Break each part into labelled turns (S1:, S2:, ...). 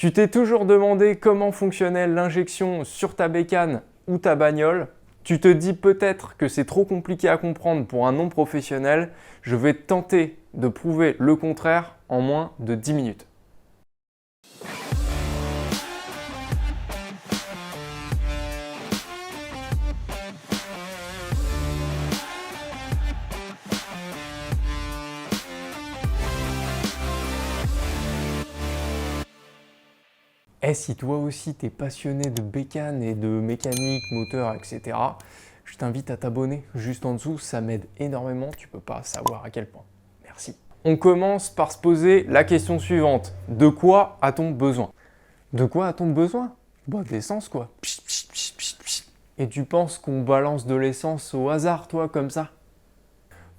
S1: Tu t'es toujours demandé comment fonctionnait l'injection sur ta bécane ou ta bagnole? Tu te dis peut-être que c'est trop compliqué à comprendre pour un non-professionnel. Je vais tenter de prouver le contraire en moins de 10 minutes. Et si toi aussi t'es passionné de bécane et de mécanique, moteur, etc., je t'invite à t'abonner juste en dessous, ça m'aide énormément, tu peux pas savoir à quel point. Merci. On commence par se poser la question suivante. De quoi a-t-on besoin? De quoi a-t-on besoin? Bah d'essence quoi. Et tu penses qu'on balance de l'essence au hasard toi comme ça?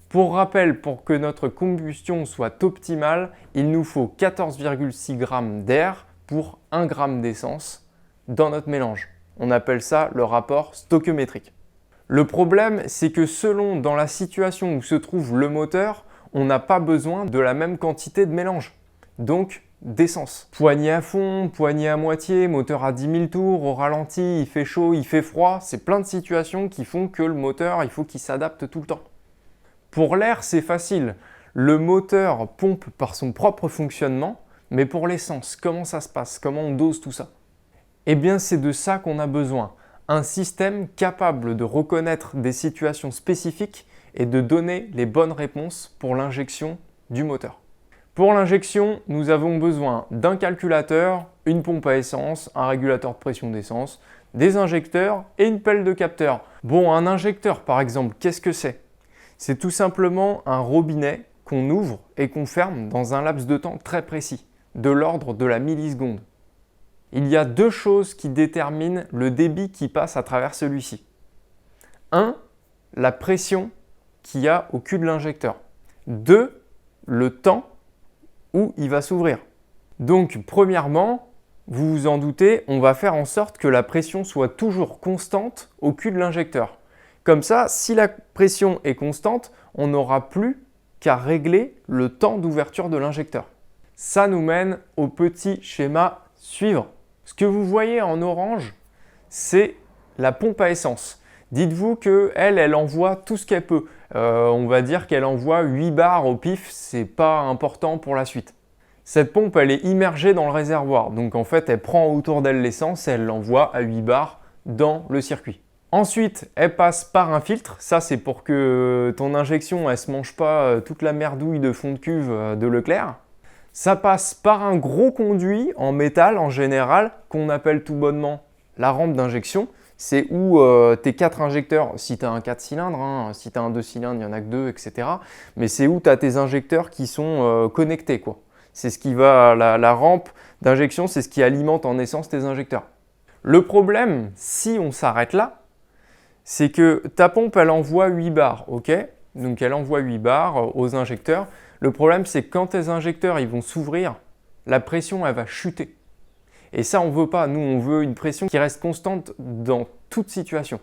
S1: Pour rappel, pour que notre combustion soit optimale, il nous faut 14,6 g d'air pour 1 g d'essence dans notre mélange. On appelle ça le rapport stoichiométrique. Le problème, c'est que selon dans la situation où se trouve le moteur, on n'a pas besoin de la même quantité de mélange, donc d'essence. Poignée à fond, poignée à moitié, moteur à 10 000 tours, au ralenti, il fait chaud, il fait froid, c'est plein de situations qui font que le moteur, il faut qu'il s'adapte tout le temps. Pour l'air, c'est facile. Le moteur pompe par son propre fonctionnement, mais pour l'essence, comment ça se passe? Comment on dose tout ça? Eh bien, c'est de ça qu'on a besoin. Un système capable de reconnaître des situations spécifiques et de donner les bonnes réponses pour l'injection du moteur. Pour l'injection, nous avons besoin d'un calculateur, une pompe à essence, un régulateur de pression d'essence, des injecteurs et une pelle de capteur. Bon, un injecteur par exemple, qu'est-ce que c'est? C'est tout simplement un robinet qu'on ouvre et qu'on ferme dans un laps de temps très précis, de l'ordre de la milliseconde. Il y a deux choses qui déterminent le débit qui passe à travers celui-ci. 1. La pression qu'il y a au cul de l'injecteur. 2. Le temps où il va s'ouvrir. Donc, premièrement, vous vous en doutez, on va faire en sorte que la pression soit toujours constante au cul de l'injecteur. Comme ça, si la pression est constante, on n'aura plus qu'à régler le temps d'ouverture de l'injecteur. Ça nous mène au petit schéma suivant. Ce que vous voyez en orange, c'est la pompe à essence. Dites-vous qu'elle envoie tout ce qu'elle peut. On va dire qu'elle envoie 8 bars au pif, c'est pas important pour la suite. Cette pompe, elle est immergée dans le réservoir. Donc en fait, elle prend autour d'elle l'essence et elle l'envoie à 8 bars dans le circuit. Ensuite, elle passe par un filtre. Ça, c'est pour que ton injection, elle ne se mange pas toute la merdouille de fond de cuve de Leclerc. Ça passe par un gros conduit en métal en général qu'on appelle tout bonnement la rampe d'injection. C'est où tes 4 injecteurs, si tu as un 4 cylindres, hein, si tu as un 2 cylindres, il y en a que 2, etc. Mais c'est où tu as tes injecteurs qui sont connectés, quoi. C'est ce qui va, la rampe d'injection, c'est ce qui alimente en essence tes injecteurs. Le problème, si on s'arrête là, c'est que ta pompe, elle envoie 8 bars, ok? Donc elle envoie 8 bars aux injecteurs. Le problème, c'est que quand tes injecteurs ils vont s'ouvrir, la pression, elle va chuter. Et ça, on ne veut pas. Nous, on veut une pression qui reste constante dans toute situation.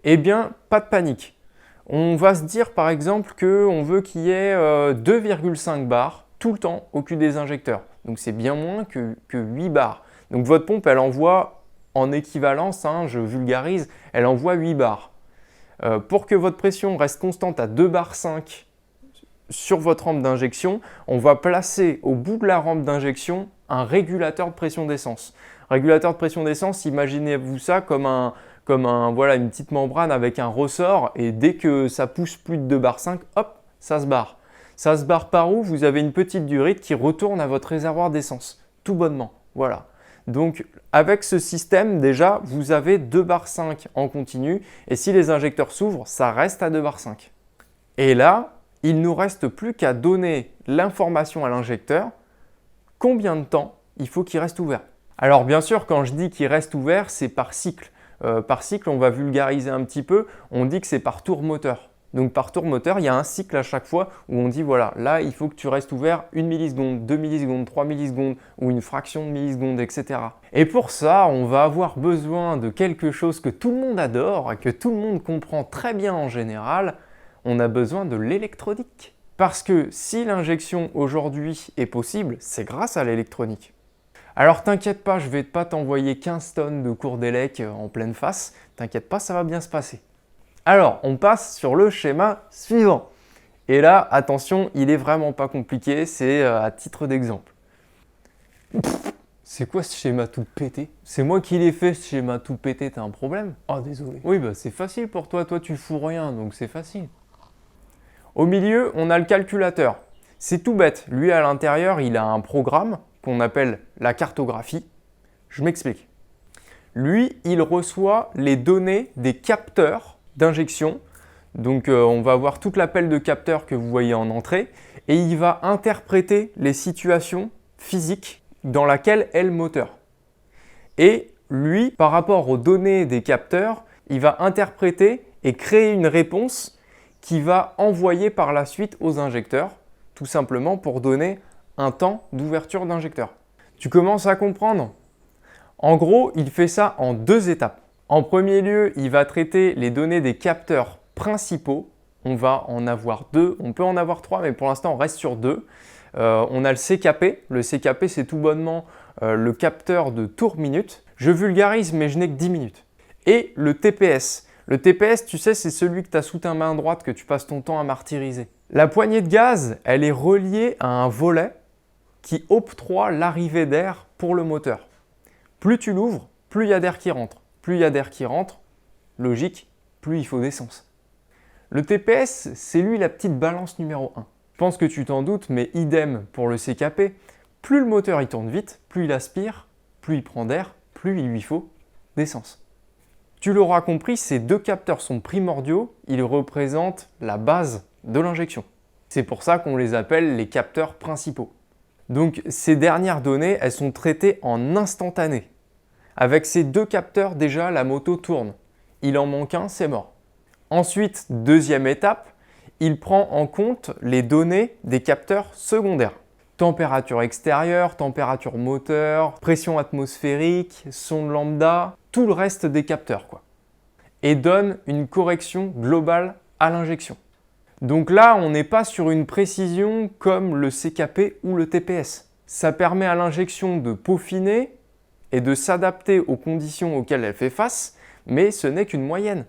S1: Eh bien, pas de panique. On va se dire, par exemple, qu'on veut qu'il y ait 2,5 bars tout le temps au cul des injecteurs. Donc c'est bien moins que 8 bars. Donc votre pompe, elle envoie en équivalence, hein, je vulgarise, elle envoie 8 bars. Pour que votre pression reste constante à 2,5 bars sur votre rampe d'injection, on va placer au bout de la rampe d'injection un régulateur de pression d'essence. Régulateur de pression d'essence, imaginez-vous ça comme voilà, une petite membrane avec un ressort et dès que ça pousse plus de 2,5 bars, hop, ça se barre. Ça se barre par où? Vous avez une petite durite qui retourne à votre réservoir d'essence, tout bonnement. Voilà. Donc avec ce système, déjà, vous avez 2,5 bars en continu et si les injecteurs s'ouvrent, ça reste à 2,5 bars. Et là, il ne nous reste plus qu'à donner l'information à l'injecteur, combien de temps il faut qu'il reste ouvert. Alors bien sûr, quand je dis qu'il reste ouvert, c'est par cycle. Par cycle, on va vulgariser un petit peu, on dit que c'est par tour moteur. Donc par tour moteur, il y a un cycle à chaque fois où on dit voilà, là il faut que tu restes ouvert 1 milliseconde, 2 millisecondes, 3 millisecondes ou une fraction de milliseconde, etc. Et pour ça, on va avoir besoin de quelque chose que tout le monde adore et que tout le monde comprend très bien en général, on a besoin de l'électronique. Parce que si l'injection aujourd'hui est possible, c'est grâce à l'électronique. Alors t'inquiète pas, je vais pas t'envoyer 15 tonnes de cours d'élec en pleine face. T'inquiète pas, ça va bien se passer. Alors, on passe sur le schéma suivant. Et là, attention, il est vraiment pas compliqué, c'est à titre d'exemple. C'est quoi ce schéma tout pété? C'est moi qui l'ai fait, ce schéma tout pété, t'as un problème?
S2: Oh, désolé.
S1: Oui, bah c'est facile pour toi, tu fous rien, donc c'est facile. Au milieu, on a le calculateur. C'est tout bête, lui à l'intérieur, il a un programme qu'on appelle la cartographie. Je m'explique. Lui, il reçoit les données des capteurs d'injection. Donc on va avoir toute l'appel de capteurs que vous voyez en entrée et il va interpréter les situations physiques dans lesquelles est le moteur. Et lui, par rapport aux données des capteurs, il va interpréter et créer une réponse qui va envoyer par la suite aux injecteurs, tout simplement pour donner un temps d'ouverture d'injecteur. Tu commences à comprendre? En gros, il fait ça en 2 étapes. En premier lieu, il va traiter les données des capteurs principaux. On va en avoir 2, on peut en avoir 3, mais pour l'instant, on reste sur 2. On a le CKP. Le CKP, c'est tout bonnement le capteur de tours minute. Je vulgarise, mais je n'ai que 10 minutes. Et le TPS. Le TPS, tu sais, c'est celui que tu as sous ta main droite, que tu passes ton temps à martyriser. La poignée de gaz, elle est reliée à un volet qui octroie l'arrivée d'air pour le moteur. Plus tu l'ouvres, plus il y a d'air qui rentre. Plus il y a d'air qui rentre, logique, plus il faut d'essence. Le TPS, c'est lui la petite balance numéro 1. Je pense que tu t'en doutes, mais idem pour le CKP. Plus le moteur il tourne vite, plus il aspire, plus il prend d'air, plus il lui faut d'essence. Tu l'auras compris, ces 2 capteurs sont primordiaux, ils représentent la base de l'injection. C'est pour ça qu'on les appelle les capteurs principaux. Donc ces dernières données, elles sont traitées en instantané. Avec ces 2 capteurs, déjà, la moto tourne. Il en manque un, c'est mort. Ensuite, deuxième étape, il prend en compte les données des capteurs secondaires. Température extérieure, température moteur, pression atmosphérique, son lambda, tout le reste des capteurs, quoi. Et donne une correction globale à l'injection. Donc là, on n'est pas sur une précision comme le CKP ou le TPS. Ça permet à l'injection de peaufiner et de s'adapter aux conditions auxquelles elle fait face, mais ce n'est qu'une moyenne.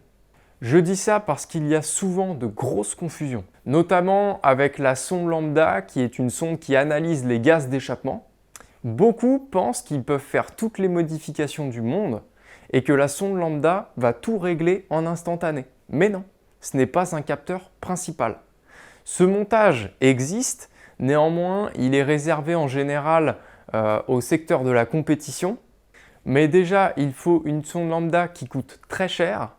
S1: Je dis ça parce qu'il y a souvent de grosses confusions, notamment avec la sonde lambda qui est une sonde qui analyse les gaz d'échappement. Beaucoup pensent qu'ils peuvent faire toutes les modifications du monde et que la sonde lambda va tout régler en instantané. Mais non, ce n'est pas un capteur principal. Ce montage existe, néanmoins il est réservé en général au secteur de la compétition. Mais déjà, il faut une sonde lambda qui coûte très cher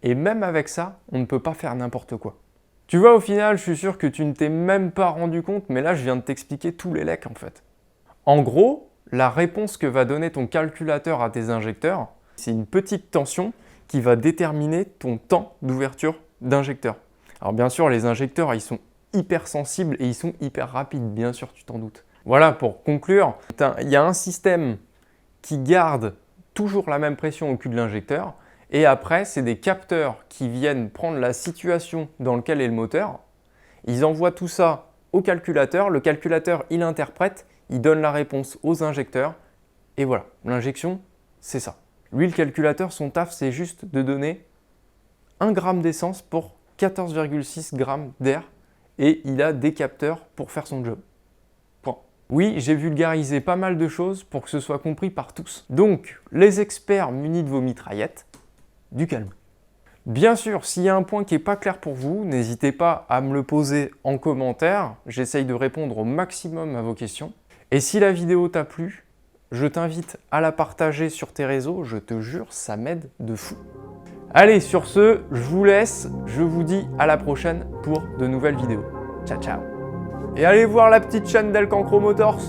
S1: et même avec ça, on ne peut pas faire n'importe quoi. Tu vois, au final, je suis sûr que tu ne t'es même pas rendu compte, mais là, je viens de t'expliquer tous les lecs en fait. En gros, la réponse que va donner ton calculateur à tes injecteurs, c'est une petite tension qui va déterminer ton temps d'ouverture d'injecteur. Alors bien sûr, les injecteurs, ils sont hyper sensibles et ils sont hyper rapides, bien sûr, tu t'en doutes. Voilà, pour conclure, il y a un système qui garde toujours la même pression au cul de l'injecteur et après, c'est des capteurs qui viennent prendre la situation dans laquelle est le moteur. Ils envoient tout ça au calculateur, le calculateur, il interprète, il donne la réponse aux injecteurs et voilà, l'injection, c'est ça. Lui, le calculateur, son taf, c'est juste de donner 1 gramme d'essence pour 14,6 grammes d'air et il a des capteurs pour faire son job. Point. Oui, j'ai vulgarisé pas mal de choses pour que ce soit compris par tous. Donc, les experts munis de vos mitraillettes, du calme. Bien sûr, s'il y a un point qui n'est pas clair pour vous, n'hésitez pas à me le poser en commentaire. J'essaye de répondre au maximum à vos questions. Et si la vidéo t'a plu, je t'invite à la partager sur tes réseaux. Je te jure, ça m'aide de fou. Allez, sur ce, je vous laisse. Je vous dis à la prochaine pour de nouvelles vidéos. Ciao, ciao. Et allez voir la petite chaîne d'El Cancro Motors.